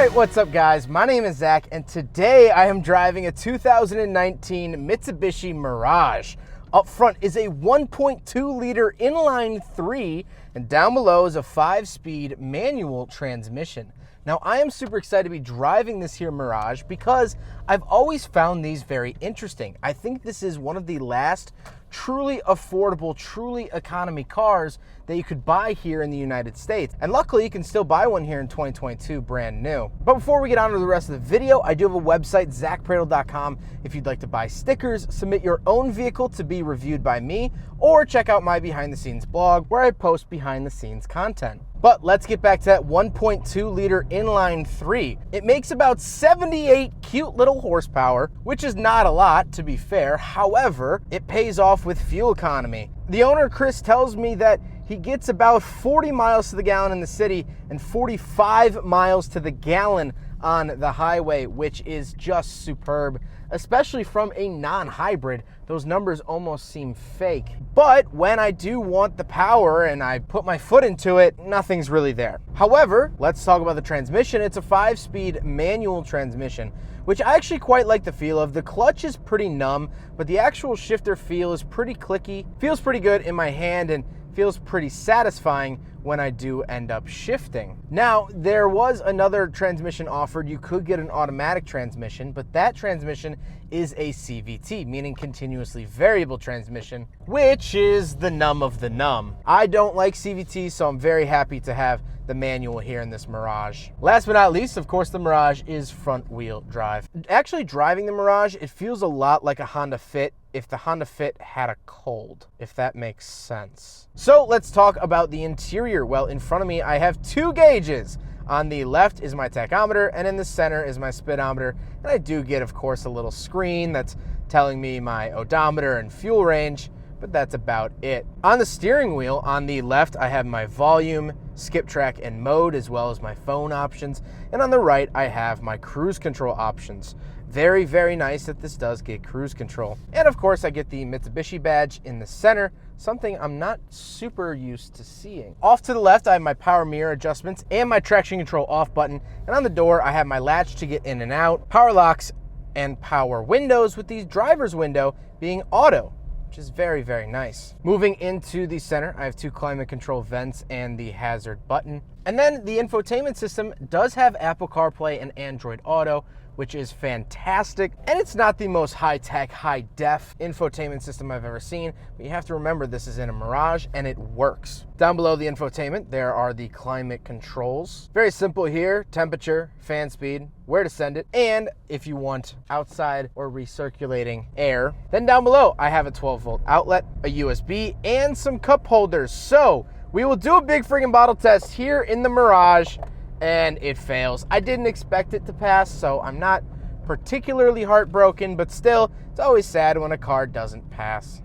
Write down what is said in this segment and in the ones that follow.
Alright, what's up guys? My name is Zach and today I am driving a 2019 Mitsubishi Mirage. Up front is a 1.2 liter inline 3 and down below is a 5-speed manual transmission. Now I am super excited to be driving this here Mirage because I've always found these very interesting. I think this is one of the last truly affordable, truly economy cars that you could buy here in the United States. And luckily you can still buy one here in 2022 brand new. But before we get on to the rest of the video, I do have a website, zackpradel.com, if you'd like to buy stickers, submit your own vehicle to be reviewed by me, or check out my behind the scenes blog where I post behind the scenes content. But let's get back to that 1.2 liter inline 3. It makes about 78 cute little horsepower, which is not a lot to be fair. However, it pays off with fuel economy. The owner, Chris, tells me that he gets about 40 miles to the gallon in the city and 45 miles to the gallon on the highway, which is just superb, especially from a non-hybrid. Those numbers almost seem fake. But when I do want the power and I put my foot into it, nothing's really there. However, let's talk about the transmission. It's a 5-speed manual transmission, which I actually quite like the feel of. The clutch is pretty numb, but the actual shifter feel is pretty clicky, feels pretty good in my hand, and feels pretty satisfying when I do end up shifting. Now, there was another transmission offered. You could get an automatic transmission, but that transmission is a CVT, meaning continuously variable transmission, which is the numb of the numb. I don't like CVT, so I'm very happy to have the manual here in this Mirage. Last but not least, of course, the Mirage is front wheel drive. Actually driving the Mirage, it feels a lot like a Honda Fit if the Honda Fit had a cold, if that makes sense. So let's talk about the interior. Well, in front of me, I have 2 gauges. On the left is my tachometer, and in the center is my speedometer. And I do get, of course, a little screen that's telling me my odometer and fuel range, but that's about it. On the steering wheel, on the left, I have my volume, skip track, and mode, as well as my phone options. And on the right, I have my cruise control options. Very, very nice that this does get cruise control. And of course, I get the Mitsubishi badge in the center, something I'm not super used to seeing. Off to the left, I have my power mirror adjustments and my traction control off button. And on the door, I have my latch to get in and out, power locks, and power windows, with the driver's window being auto, which is very, very nice. Moving into the center, I have 2 climate control vents and the hazard button. And then the infotainment system does have Apple CarPlay and Android Auto, which is fantastic. And it's not the most high-tech, high-def infotainment system I've ever seen, but you have to remember this is in a Mirage and it works. Down below the infotainment, there are the climate controls. Very simple here: temperature, fan speed, where to send it, and if you want outside or recirculating air. Then down below, I have a 12-volt outlet, a USB, and some cup holders. So we will do a big friggin' bottle test here in the Mirage, and it fails. I didn't expect it to pass, so I'm not particularly heartbroken, but still, it's always sad when a car doesn't pass.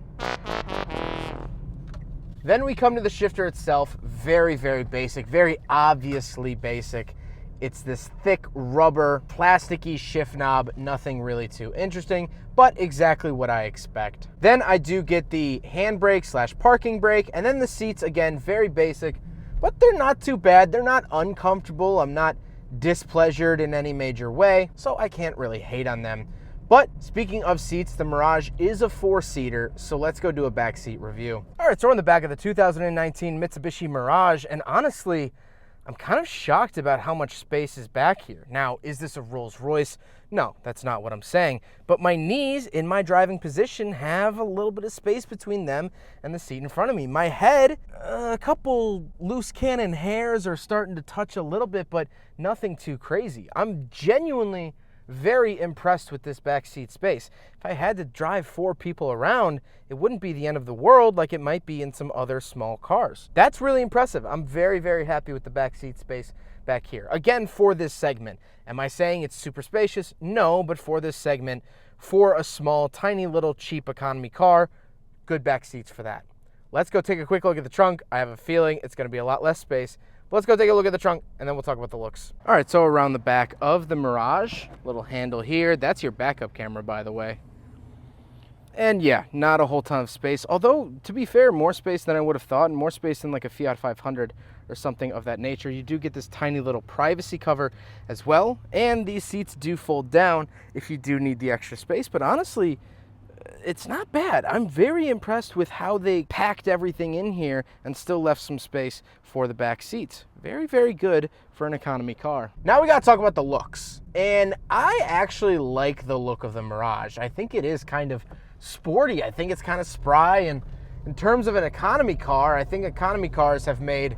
Then we come to the shifter itself. Very, very basic, very obviously basic. It's this thick rubber, plasticky shift knob, nothing really too interesting, but exactly what I expect. Then I do get the handbrake / parking brake, and then the seats, again, very basic, but they're not too bad. They're not uncomfortable. I'm not displeasured in any major way, so I can't really hate on them. But speaking of seats, the Mirage is a 4-seater, so let's go do a backseat review. All right, so we're in the back of the 2019 Mitsubishi Mirage, and honestly, I'm kind of shocked about how much space is back here. Now, is this a Rolls Royce? No, that's not what I'm saying. But my knees in my driving position have a little bit of space between them and the seat in front of me. My head, a couple loose cannon hairs are starting to touch a little bit, but nothing too crazy. I'm genuinely very impressed with this backseat space. If I had to drive 4 people around, it wouldn't be the end of the world like it might be in some other small cars. That's really impressive. I'm very, very happy with the backseat space back here. Again, for this segment. Am I saying it's super spacious? No, but for this segment, for a small, tiny little cheap economy car, good back seats for that. Let's go take a quick look at the trunk. I have a feeling it's going to be a lot less space. But let's go take a look at the trunk, and then we'll talk about the looks. All right, so around the back of the Mirage, little handle here. That's your backup camera, by the way. And yeah, not a whole ton of space. Although, to be fair, more space than I would have thought, and more space than like a Fiat 500 or something of that nature. You do get this tiny little privacy cover as well. And these seats do fold down if you do need the extra space. But honestly, it's not bad. I'm very impressed with how they packed everything in here and still left some space for the back seats. Very, very good for an economy car. Now we gotta talk about the looks. And I actually like the look of the Mirage. I think it is kind of sporty. I think it's kind of spry. And in terms of an economy car, I think economy cars have made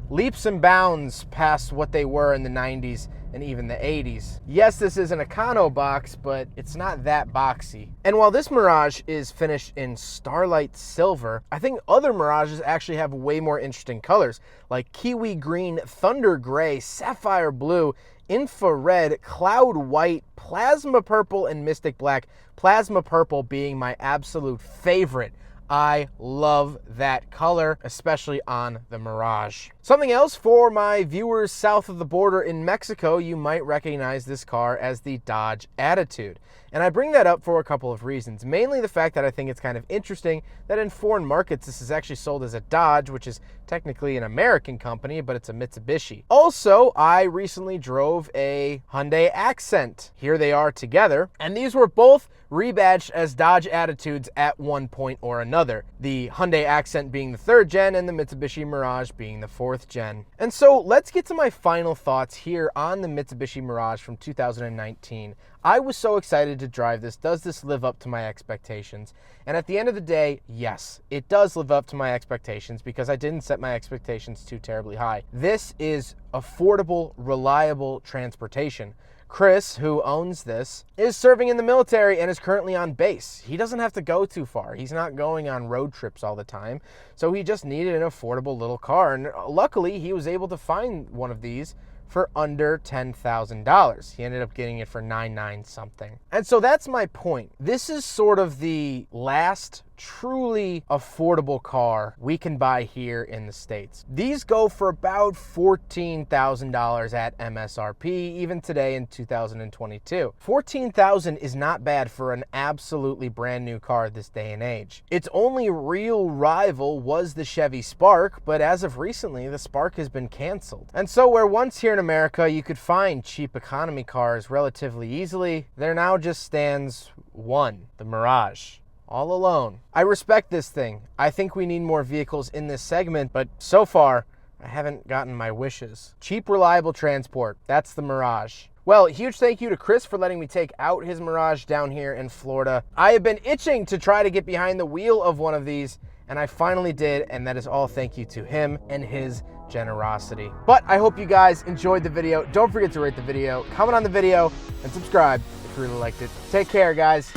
leaps and bounds past what they were in the 90s and even the 80s. Yes, this is an econo box, but it's not that boxy. And while this Mirage is finished in Starlight Silver, I think other Mirages actually have way more interesting colors, like Kiwi Green, Thunder Gray, Sapphire Blue, Infrared, Cloud White, Plasma Purple, and Mystic Black. Plasma Purple being my absolute favorite. I love that color, especially on the Mirage. Something else for my viewers south of the border in Mexico, you might recognize this car as the Dodge Attitude. And I bring that up for a couple of reasons. Mainly the fact that I think it's kind of interesting that in foreign markets, this is actually sold as a Dodge, which is technically an American company, but it's a Mitsubishi. Also, I recently drove a Hyundai Accent. Here they are together. And these were both rebadged as Dodge Attitudes at one point or another. The Hyundai Accent being the 3rd gen and the Mitsubishi Mirage being the 4th gen. And so let's get to my final thoughts here on the Mitsubishi Mirage from 2019. I was so excited to drive this. Does this live up to my expectations? And at the end of the day, yes, it does live up to my expectations because I didn't set my expectations too terribly high. This is affordable, reliable transportation. Chris, who owns this, is serving in the military and is currently on base. He doesn't have to go too far. He's not going on road trips all the time. So he just needed an affordable little car. And luckily, he was able to find one of these for under $10,000. He ended up getting it for $9,900 something. And so that's my point. This is sort of the last truly affordable car we can buy here in the States. These go for about $14,000 at MSRP, even today in 2022. $14,000 is not bad for an absolutely brand new car this day and age. Its only real rival was the Chevy Spark, but as of recently, the Spark has been canceled. And so where once here in America you could find cheap economy cars relatively easily, there now just stands one, the Mirage. All alone. I respect this thing. I think we need more vehicles in this segment, but so far, I haven't gotten my wishes. Cheap, reliable transport. That's the Mirage. Well, huge thank you to Chris for letting me take out his Mirage down here in Florida. I have been itching to try to get behind the wheel of one of these, and I finally did, and that is all thank you to him and his generosity. But I hope you guys enjoyed the video. Don't forget to rate the video, comment on the video, and subscribe if you really liked it. Take care, guys.